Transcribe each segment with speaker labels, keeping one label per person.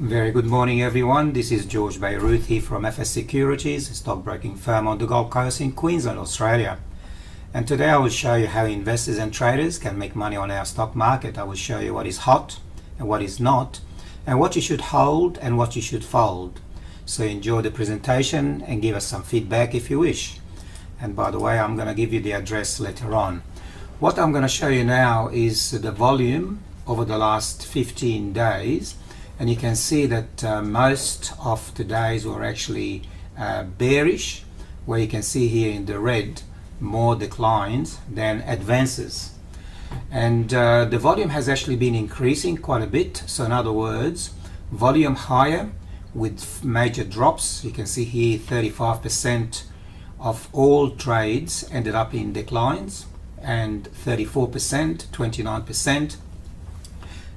Speaker 1: Very good morning, everyone. This is George Bayruthi from FS Securities, a stockbroking firm on the Gold Coast in Queensland, Australia. And today I will show you how investors and traders can make money on our stock market. I will show you what is hot and what is not, and what you should hold and what you should fold. So enjoy the presentation and give us some feedback if you wish. And by the way, I'm going to give you the address later on. What I'm going to show you now is the volume over the last 15 days. And you can see that most of the days were actually bearish, where you can see here in the red more declines than advances. And the volume has actually been increasing quite a bit. So in other words, volume higher with major drops. You can see here 35% of all trades ended up in declines, and 34%, 29%.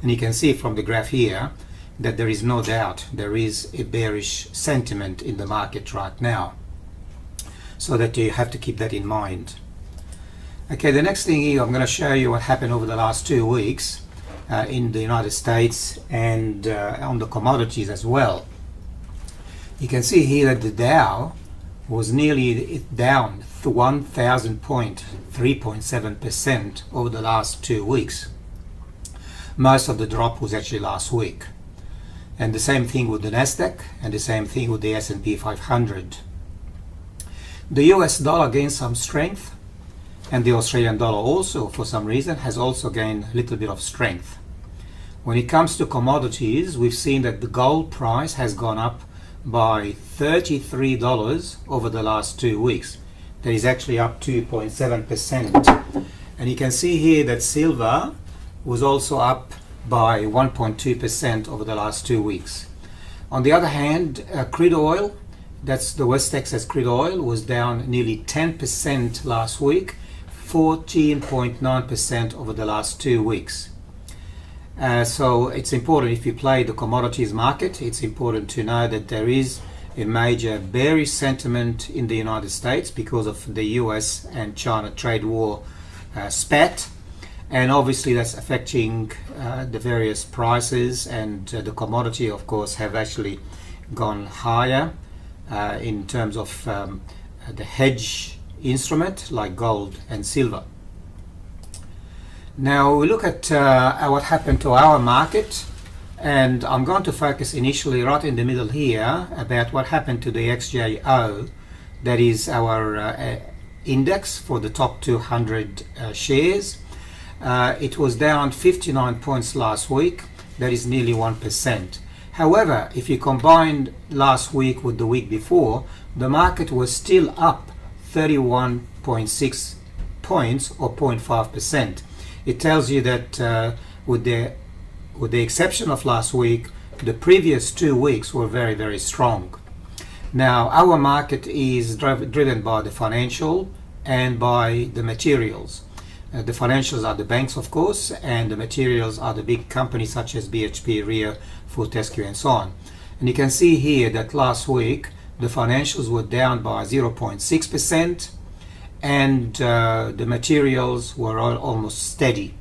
Speaker 1: And you can see from the graph here that there is no doubt there is a bearish sentiment in the market right now, so that you have to keep that in mind. Okay, the next thing here, I'm going to show you what happened over the last 2 weeks in the United States and on the commodities as well. You can see here that the Dow was nearly down 1,000 point, 3.7% over the last 2 weeks. Most of the drop was actually last week. And the same thing with the Nasdaq, and the same thing with the S&P 500. The US dollar gained some strength, and the Australian dollar also, for some reason, has also gained a little bit of strength. When it comes to commodities, we've seen that the gold price has gone up by $33 over the last 2 weeks. That is actually up 2.7%. And you can see here that silver was also up by 1.2% over the last 2 weeks. On the other hand, crude oil, that's the West Texas crude oil, was down nearly 10% last week, 14.9% over the last 2 weeks. So it's important, if you play the commodities market, it's important to know that there is a major bearish sentiment in the United States because of the US and China trade war spat. And obviously that's affecting the various prices, and the commodity, of course, have actually gone higher in terms of the hedge instrument like gold and silver. Now we look at what happened to our market, and I'm going to focus initially right in the middle here about what happened to the XJO, that is our index for the top 200 shares. It was down 59 points last week. That is nearly 1%. However, if you combine last week with the week before, the market was still up 31.6 points, or 0.5%. It tells you that with the exception of last week, the previous 2 weeks were very, very strong. Now, our market is driven by the financial and by the materials. The financials are the banks, of course, and the materials are the big companies such as BHP, Rio, Fortescue, and so on. And you can see here that last week the financials were down by 0.6%, and the materials were almost steady.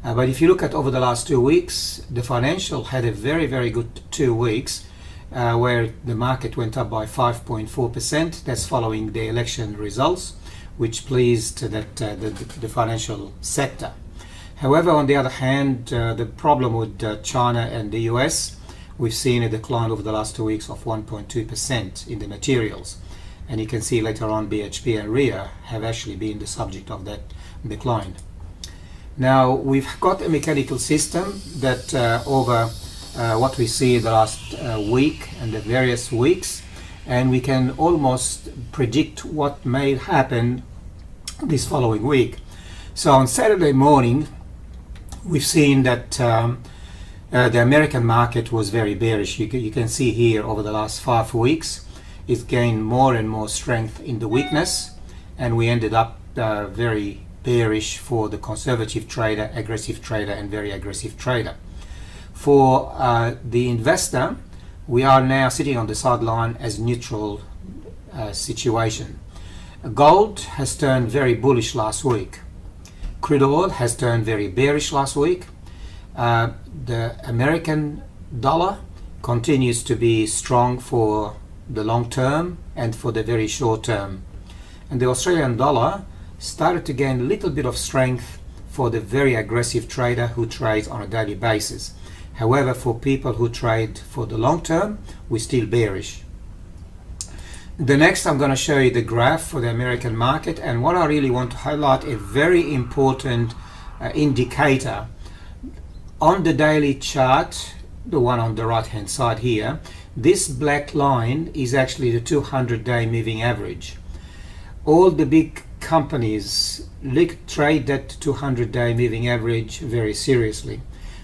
Speaker 1: But if you look at over the last 2 weeks, the financial had a very, very good 2 weeks where the market went up by 5.4%. That's following the election results, which pleased the financial sector. However, on the other hand, the problem with China and the US, we've seen a decline over the last 2 weeks of 1.2% in the materials. And you can see later on BHP and Rio have actually been the subject of that decline. Now, we've got a mechanical system that over what we see the last week and the various weeks, and we can almost predict what may happen this following week. So on Saturday morning, we've seen that the American market was very bearish. You can see here over the last 5 weeks, it's gained more and more strength in the weakness, and we ended up very bearish for the conservative trader, aggressive trader, and very aggressive trader. For the investor, we are now sitting on the sideline as neutral situation. Gold has turned very bullish last week. Crude oil has turned very bearish last week. The American dollar continues to be strong for the long term and for the very short term. And the Australian dollar started to gain a little bit of strength for the very aggressive trader who trades on a daily basis. However, for people who trade for the long term, we're still bearish. The next, I'm going to show you the graph for the American market, and what I really want to highlight, a very important indicator. On the daily chart, the one on the right hand side here, this black line is actually the 200-day moving average. All the big companies trade that 200-day moving average very seriously.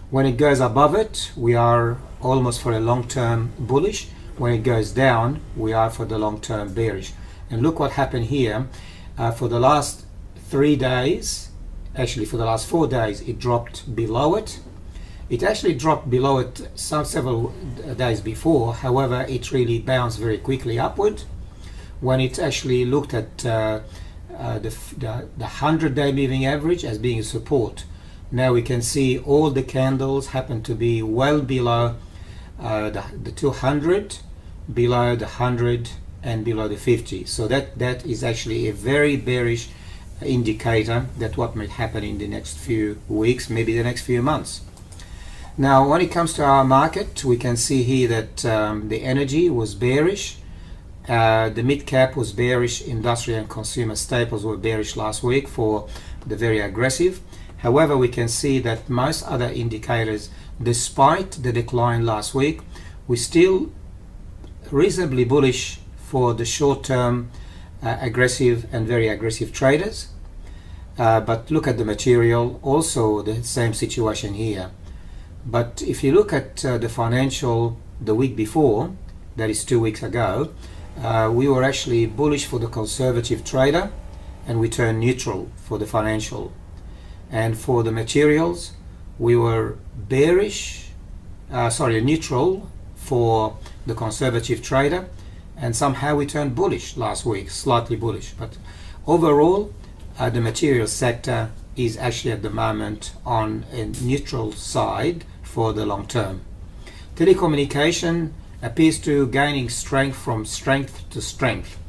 Speaker 1: When it goes above it, we are almost for a long-term bullish. When it goes down, we are for the long-term bearish. And look what happened here. For the last 3 days, actually for the last 4 days, it dropped below it. It actually dropped below it several days before. However, it really bounced very quickly upward. When it actually looked at the 100-day moving average as being support, now we can see all the candles happen to be well below the 200, below the 100, and below the 50. So that is actually a very bearish indicator that what might happen in the next few weeks, maybe the next few months. Now, when it comes to our market, we can see here that the energy was bearish. The mid-cap was bearish. Industrial and consumer staples were bearish last week for the very aggressive. However, we can see that most other indicators, despite the decline last week, we're still reasonably bullish for the short-term aggressive and very aggressive traders. But look at the material, also the same situation here. But if you look at the financial the week before, that is 2 weeks ago, we were actually bullish for the conservative trader, and we turned neutral for the financial. And for the materials, we were neutral for the conservative trader, and somehow we turned bullish last week, slightly bullish. But overall, the materials sector is actually at the moment on a neutral side for the long term. Telecommunication appears to gaining strength from strength to strength.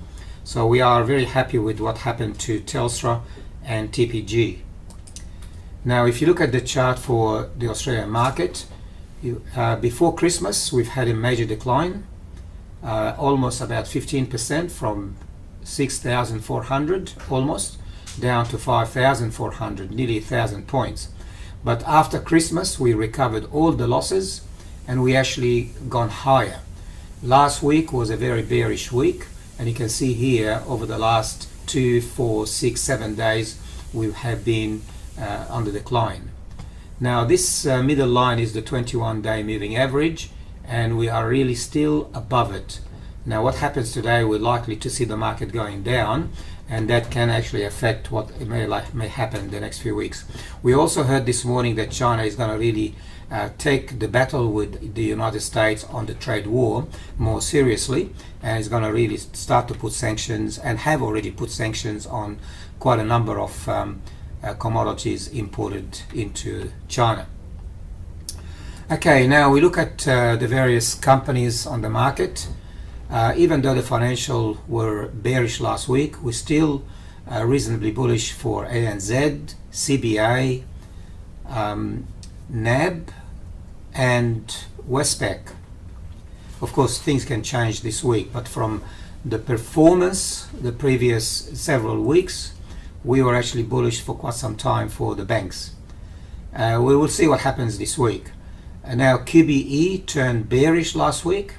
Speaker 1: So we are very happy with what happened to Telstra and TPG. Now, if you look at the chart for the Australian market, before Christmas, we've had a major decline, almost about 15% from 6,400 almost down to 5,400, nearly 1,000 points. But after Christmas, we recovered all the losses and we actually gone higher. Last week was a very bearish week, and you can see here over the last 2, 4, 6, 7 days, we have been on the decline. Now this middle line is the 21-day moving average, and we are really still above it. Now what happens today, we're likely to see the market going down, and that can actually affect what may happen the next few weeks. We also heard this morning that China is going to really take the battle with the United States on the trade war more seriously, and is going to really start to put sanctions, and have already put sanctions on quite a number of commodities imported into China. Okay, now we look at the various companies on the market. Even though the financial were bearish last week, we're still reasonably bullish for ANZ, CBA, NAB, and Westpac. Of course, things can change this week, but from the performance the previous several weeks, we were actually bullish for quite some time for the banks. We will see what happens this week. Now QBE turned bearish last week,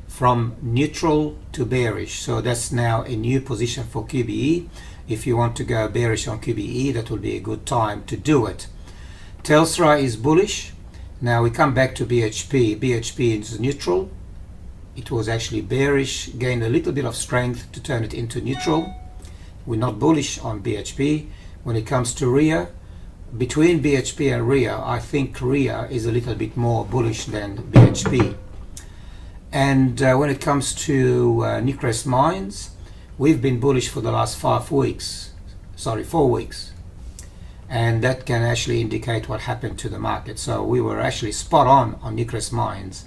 Speaker 1: from neutral to bearish, so that's now a new position for QBE. If you want to go bearish on QBE, that will be a good time to do it. Telstra is bullish. Now we come back to BHP. BHP is neutral. It was actually bearish, gained a little bit of strength to turn it into neutral. We're not bullish on BHP. When it comes to RIA, between BHP and RIA, I think RIA is a little bit more bullish than BHP. And when it comes to Newcrest Mines, we've been bullish for the last 4 weeks. And that can actually indicate what happened to the market. So we were actually spot on Newcrest Mines.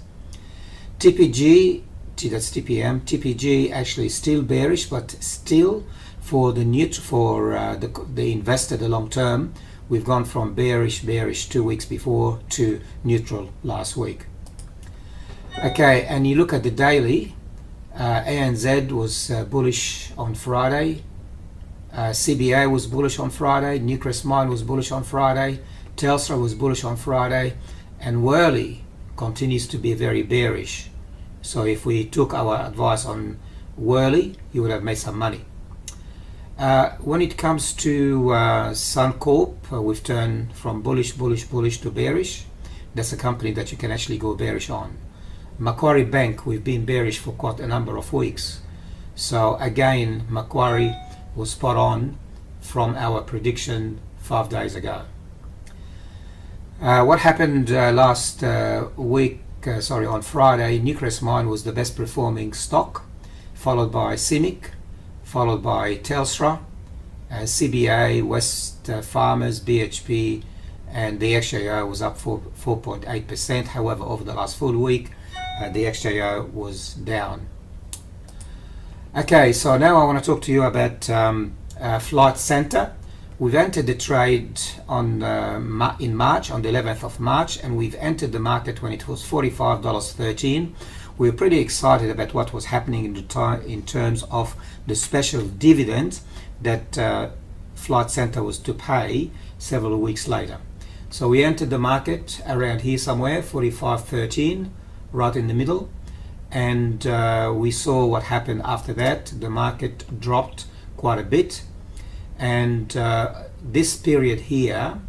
Speaker 1: TPG, that's TPM. TPG actually still bearish, but still for the the investor, the long term, we've gone from bearish 2 weeks before to neutral last week. Okay, and you look at the daily. ANZ was bullish on Friday. CBA was bullish on Friday. Newcrest Mine was bullish on Friday. Telstra was bullish on Friday, and Worley continues to be very bearish. So if we took our advice on Worley, you would have made some money. When it comes to Suncorp, we've turned from bullish to bearish. That's a company that you can actually go bearish on. Macquarie Bank, we've been bearish for quite a number of weeks. So again, Macquarie was spot on from our prediction 5 days ago. What happened last week, on Friday, Newcrest Mine was the best performing stock, followed by CIMIC, followed by Telstra, CBA, West Farmers, BHP, and the XJO was up 4.8%. However, over the last full week, the XJO was down. Okay, so now I want to talk to you about Flight Centre. We've entered the trade on in March, on the 11th of March, and we've entered the market when it was $45.13. We were pretty excited about what was happening in terms of the special dividend that Flight Centre was to pay several weeks later. So we entered the market around here somewhere, $45.13, right in the middle, and we saw what happened after that. The market dropped quite a bit, and this period here,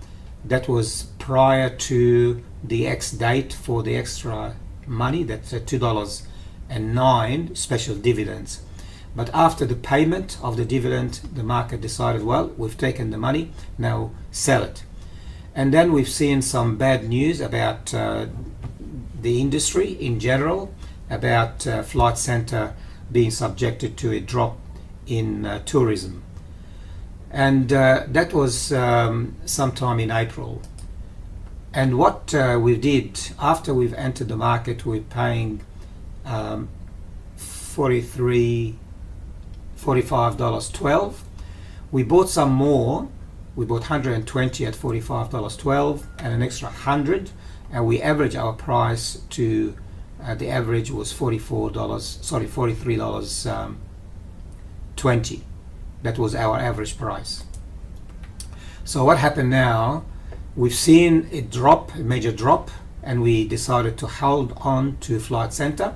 Speaker 1: that was prior to the X date for the extra money, that's $2.09 special dividends. But after the payment of the dividend, the market decided, well, we've taken the money, now sell it. And then we've seen some bad news about the industry in general, about Flight Centre being subjected to a drop in tourism. And that was sometime in April. And what we did after we've entered the market, we're paying $45.12. We bought some more. We bought 120 at $45.12 and an extra 100, and we averaged our price to the average was $43.20. That was our average price. So what happened now? We've seen a drop, a major drop, and we decided to hold on to Flight Centre.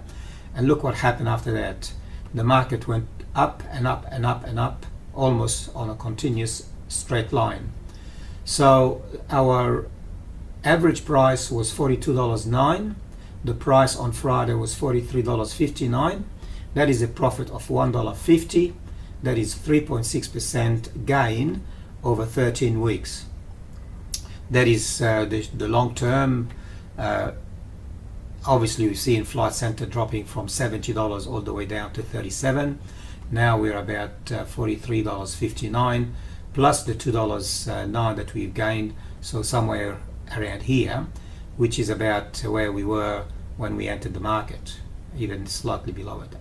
Speaker 1: And look what happened after that. The market went up and up and up and up, almost on a continuous straight line. So our average price was $42.09. The price on Friday was $43.59. That is a profit of $1.50. That is 3.6% gain over 13 weeks. That is the long term. Obviously, we've seen Flight Centre dropping from $70 all the way down to $37. Now we're about $43.59 plus the $2.09 that we've gained. So somewhere around here, which is about where we were when we entered the market, even slightly below it.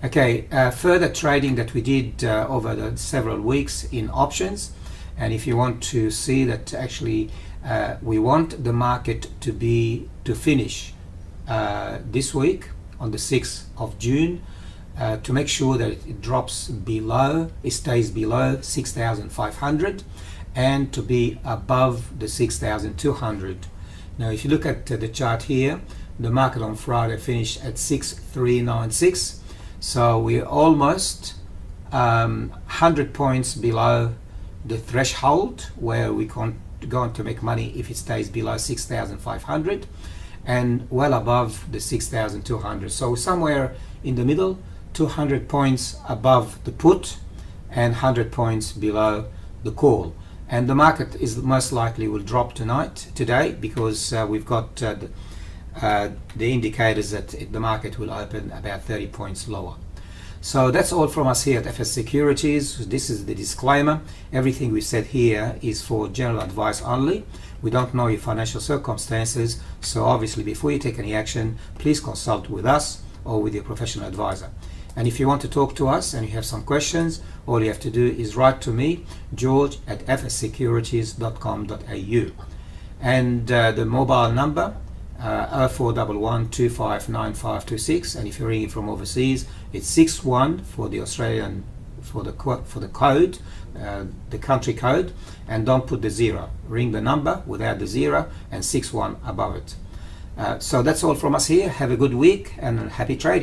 Speaker 1: Okay, further trading that we did over the several weeks in options, and if you want to see that actually we want the market to finish this week on the 6th of June, to make sure that it drops below, it stays below 6,500 and to be above the 6,200. Now if you look at the chart here, the market on Friday finished at 6,396. So we're almost 100 points below the threshold where we're going to make money if it stays below 6,500, and well above the 6,200. So somewhere in the middle, 200 points above the put and 100 points below the call. And the market is most likely will drop today, because we've got the indicators that the market will open about 30 points lower. So that's all from us here at FS Securities. This is the disclaimer. Everything we said here is for general advice only. We don't know your financial circumstances, so obviously before you take any action, please consult with us or with your professional advisor. And if you want to talk to us and you have some questions, all you have to do is write to me, george@fssecurities.com.au. And the mobile number, 0411259526, and if you're ringing from overseas, it's 61 for the Australian, for the code, the country code, and don't put the 0. Ring the number without the 0 and 61 above it. So that's all from us here. Have a good week and happy trading.